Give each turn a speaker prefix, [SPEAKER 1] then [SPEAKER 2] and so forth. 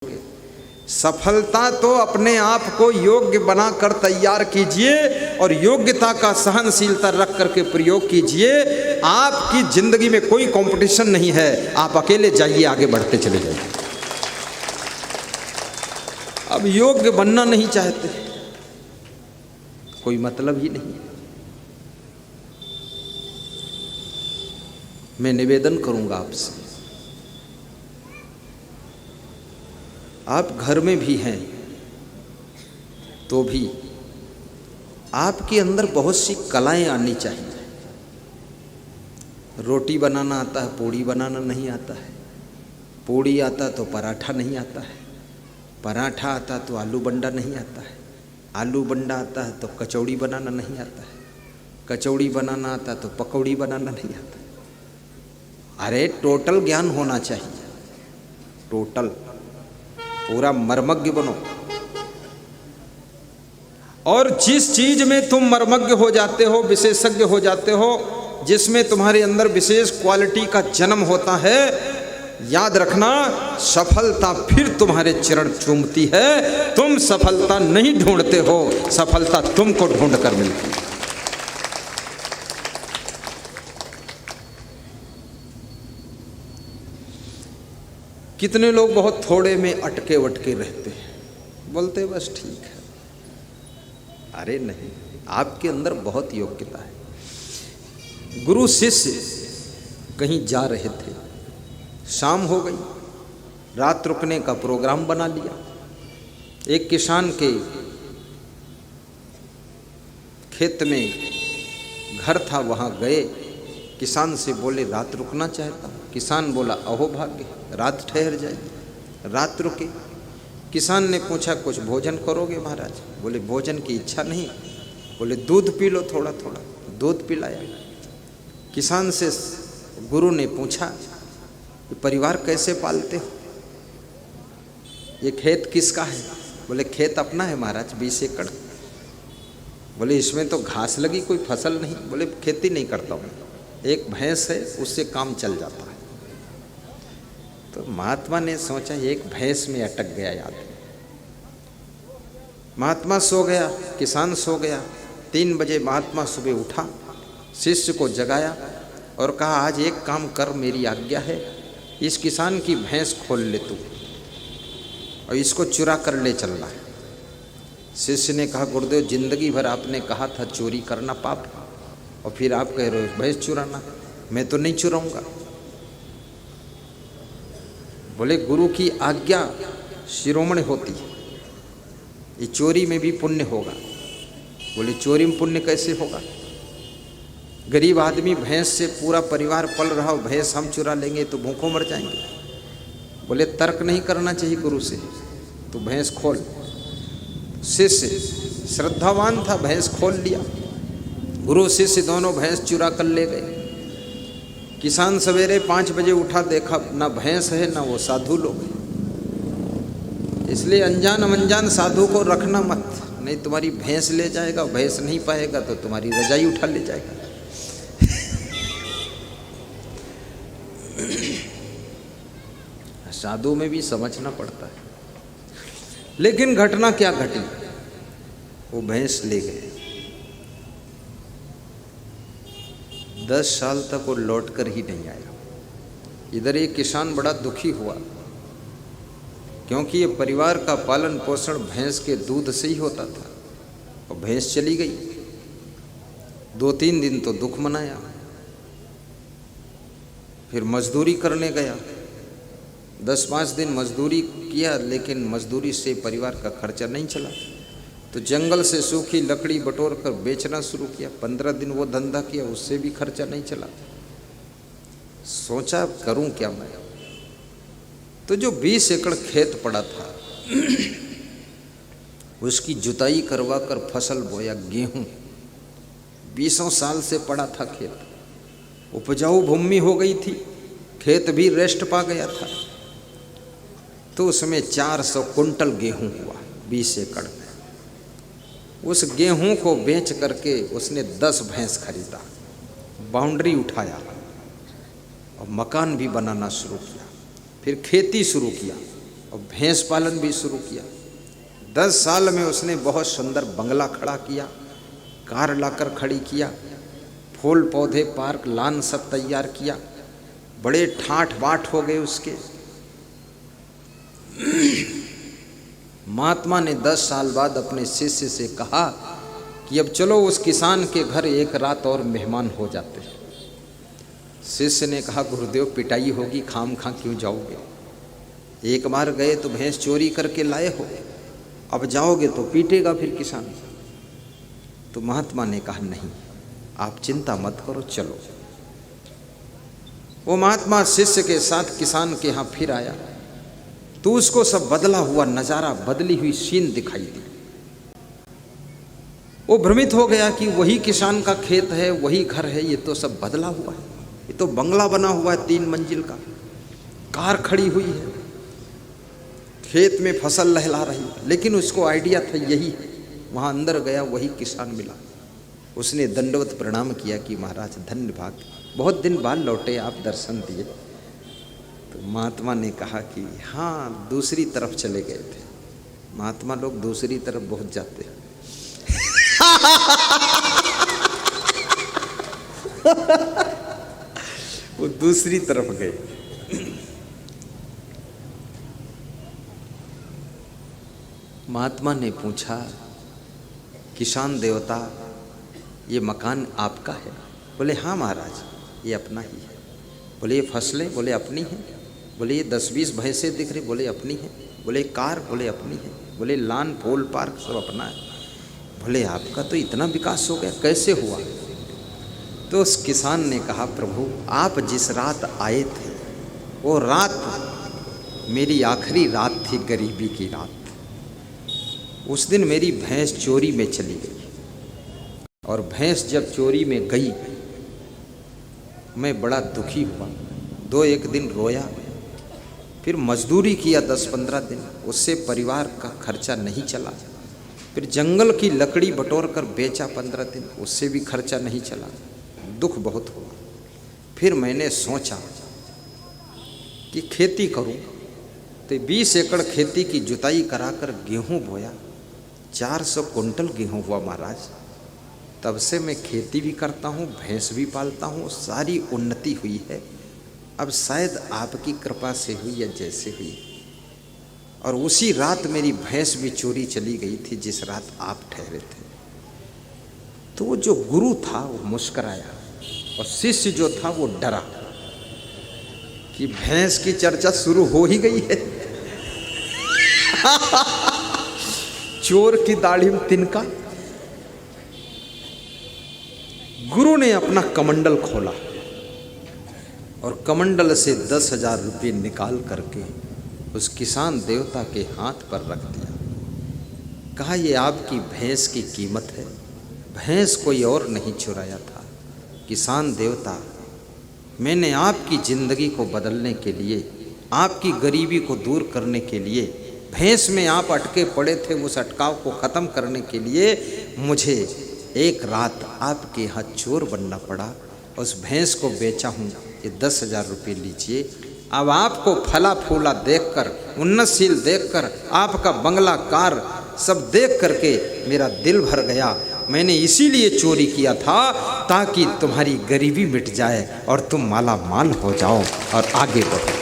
[SPEAKER 1] सफलता तो अपने आप को योग्य बनाकर तैयार कीजिए और योग्यता का सहनशीलता रख करके प्रयोग कीजिए। आपकी जिंदगी में कोई कंपटीशन नहीं है, आप अकेले जाइए, आगे बढ़ते चले जाइए। अब योग्य बनना नहीं चाहते, कोई मतलब ही नहीं। मैं निवेदन करूंगा आपसे, आप घर में भी हैं तो भी आपके अंदर बहुत सी कलाएं आनी चाहिए। रोटी बनाना आता है, पूड़ी बनाना नहीं आता है। पूड़ी आता तो पराठा नहीं आता है। पराठा आता तो आलू बंडा नहीं आता है। आलू बंडा आता है तो कचौड़ी बनाना नहीं आता है। कचौड़ी बनाना आता तो पकौड़ी बनाना नहीं आता। अरे टोटल ज्ञान होना चाहिए, टोटल पूरा मर्मज्ञ बनो। और जिस चीज में तुम मर्मज्ञ हो जाते हो, विशेषज्ञ हो जाते हो, जिसमें तुम्हारे अंदर विशेष क्वालिटी का जन्म होता है, याद रखना सफलता फिर तुम्हारे चरण चूमती है। तुम सफलता नहीं ढूंढते हो, सफलता तुमको ढूंढ कर मिलती है। कितने लोग बहुत थोड़े में अटके वटके रहते हैं, बोलते बस ठीक है। अरे नहीं, आपके अंदर बहुत योग्यता है। गुरु शिष्य कहीं जा रहे थे, शाम हो गई, रात रुकने का प्रोग्राम बना लिया। एक किसान के खेत में घर था, वहाँ गए। किसान से बोले रात रुकना चाहता हूँ। किसान बोला अहो भाग्य, रात ठहर जाएगी। रात रुके। किसान ने पूछा कुछ भोजन करोगे महाराज? बोले भोजन की इच्छा नहीं। बोले दूध पी लो थोड़ा थोड़ा। दूध पिलाया। किसान से गुरु ने पूछा कि परिवार कैसे पालते हो? ये खेत किसका है? बोले खेत अपना है महाराज, 20 एकड़। बोले इसमें तो घास लगी, कोई फसल नहीं। बोले खेती नहीं करता हूँ, एक भैंस है, उससे काम चल जाता है। तो महात्मा ने सोचा एक भैंस में अटक गया याद। महात्मा सो गया, किसान सो गया। 3 बजे महात्मा सुबह उठा, शिष्य को जगाया और कहा आज एक काम कर, मेरी आज्ञा है, इस किसान की भैंस खोल ले तू और इसको चुरा कर ले चलना है। शिष्य ने कहा गुरुदेव जिंदगी भर आपने कहा था चोरी करना पाप, और फिर आप कह रहे हो भैंस चुराना, मैं तो नहीं चुराऊंगा। बोले गुरु की आज्ञा शिरोमणि होती है, ये चोरी में भी पुण्य होगा। बोले चोरी में पुण्य कैसे होगा? गरीब आदमी भैंस से पूरा परिवार पल रहा हो, भैंस हम चुरा लेंगे तो भूखों मर जाएंगे। बोले तर्क नहीं करना चाहिए गुरु से, तो भैंस खोल। शिष्य श्रद्धावान था, भैंस खोल लिया। गुरु शिष्य दोनों भैंस चुरा कर ले गए। किसान सवेरे 5 बजे उठा, देखा ना भैंस है ना वो साधु लोग हैं। इसलिए अनजान अनजान साधु को रखना मत, नहीं तुम्हारी भैंस ले जाएगा। भैंस नहीं पाएगा तो तुम्हारी रजाई उठा ले जाएगा। साधु में भी समझना पड़ता है। लेकिन घटना क्या घटी, वो भैंस ले गए। 10 साल तक वो लौट कर ही नहीं आया। इधर ये किसान बड़ा दुखी हुआ, क्योंकि ये परिवार का पालन पोषण भैंस के दूध से ही होता था, और भैंस चली गई। 2-3 दिन तो दुख मनाया, फिर मजदूरी करने गया। 10-5 दिन मजदूरी किया, लेकिन मजदूरी से परिवार का खर्चा नहीं चला, तो जंगल से सूखी लकड़ी बटोर कर बेचना शुरू किया। 15 दिन वो धंधा किया, उससे भी खर्चा नहीं चला। सोचा करूं क्या मैं? तो जो 20 एकड़ खेत पड़ा था उसकी जुताई करवा कर फसल बोया, गेहूं। 20 साल से पड़ा था खेत, उपजाऊ भूमि हो गई थी, खेत भी रेस्ट पा गया था। तो उसमें 400 कुंटल गेहूं हुआ 20 एकड़ में। उस गेहूं को बेच करके उसने 10 भैंस खरीदा, बाउंड्री उठाया और मकान भी बनाना शुरू किया। फिर खेती शुरू किया। और भैंस पालन भी शुरू किया। 10 साल में उसने बहुत सुंदर बंगला खड़ा किया, कार लाकर खड़ी किया, फूल पौधे पार्क लान सब तैयार किया, बड़े ठाठ बाट हो गए उसके। महात्मा ने 10 साल बाद अपने शिष्य से कहा कि अब चलो उस किसान के घर एक रात और मेहमान हो जाते हैं। शिष्य ने कहा गुरुदेव पिटाई होगी, खाम खा क्यों जाओगे? एक बार गए तो भैंस चोरी करके लाए हो, अब जाओगे तो पीटेगा फिर किसान। तो महात्मा ने कहा नहीं, आप चिंता मत करो, चलो। वो महात्मा शिष्य के साथ किसान के यहाँ फिर आया तो उसको सब बदला हुआ नजारा, बदली हुई सीन दिखाई दी। वो भ्रमित हो गया कि वही किसान का खेत है, वही घर है, ये तो सब बदला हुआ है, ये तो बंगला बना हुआ है 3 मंजिल का, कार खड़ी हुई है, खेत में फसल लहला रही है। लेकिन उसको आइडिया था यही है। वहाँ अंदर गया, वही किसान मिला। उसने दंडवत प्रणाम किया कि महाराज धन्य भाग, बहुत दिन बाद लौटे आप, दर्शन दिए। तो महात्मा ने कहा कि हाँ दूसरी तरफ चले गए थे। महात्मा लोग दूसरी तरफ बहुत जाते हैं। वो दूसरी तरफ गए। महात्मा ने पूछा किसान देवता ये मकान आपका है? बोले हाँ महाराज ये अपना ही है। बोले ये फसलें? बोले अपनी हैं। बोले ये 10-20 भैंसे दिख रही? बोले अपनी हैं। बोले कार? बोले अपनी है। बोले लान फूल पार्क सब अपना है। बोले आपका तो इतना विकास हो गया, कैसे हुआ? तो उस किसान ने कहा प्रभु आप जिस रात आए थे वो रात मेरी आखिरी रात थी, गरीबी की रात। उस दिन मेरी भैंस चोरी में चली गई और भैंस जब चोरी में गई मैं बड़ा दुखी हुआ। 2-1 दिन रोया, फिर मजदूरी किया 10-15 दिन, उससे परिवार का खर्चा नहीं चला। फिर जंगल की लकड़ी बटोर कर बेचा 15 दिन, उससे भी खर्चा नहीं चला। दुख बहुत हुआ। फिर मैंने सोचा कि खेती करूं, तो 20 एकड़ खेती की जुताई कराकर गेहूं बोया। 400 कुंटल गेहूं हुआ महाराज। तब से मैं खेती भी करता हूँ, भैंस भी पालता हूँ, सारी उन्नति हुई है। अब शायद आपकी कृपा से हुई या जैसे हुई। और उसी रात मेरी भैंस भी चोरी चली गई थी जिस रात आप ठहरे थे। तो वो जो गुरु था वो मुस्कराया और शिष्य जो था वो डरा कि भैंस की चर्चा शुरू हो ही गई है। चोर की दाढ़ी में तिनका। गुरु ने अपना कमंडल खोला और कमंडल से 10,000 रुपये निकाल करके उस किसान देवता के हाथ पर रख दिया। कहा ये आपकी भैंस की कीमत है, भैंस कोई और नहीं चुराया था। किसान देवता मैंने आपकी ज़िंदगी को बदलने के लिए, आपकी गरीबी को दूर करने के लिए, भैंस में आप अटके पड़े थे उस अटकाव को ख़त्म करने के लिए मुझे एक रात आपके यहाँ चोर बनना पड़ा। उस भैंस को बेचा हूँ, ये 10,000 रुपये लीजिए। अब आपको फला फूला देखकर, उन्नतशील देखकर, आपका बंगला कार सब देख करके मेरा दिल भर गया। मैंने इसीलिए चोरी किया था ताकि तुम्हारी गरीबी मिट जाए और तुम माला माल हो जाओ और आगे बढ़ो।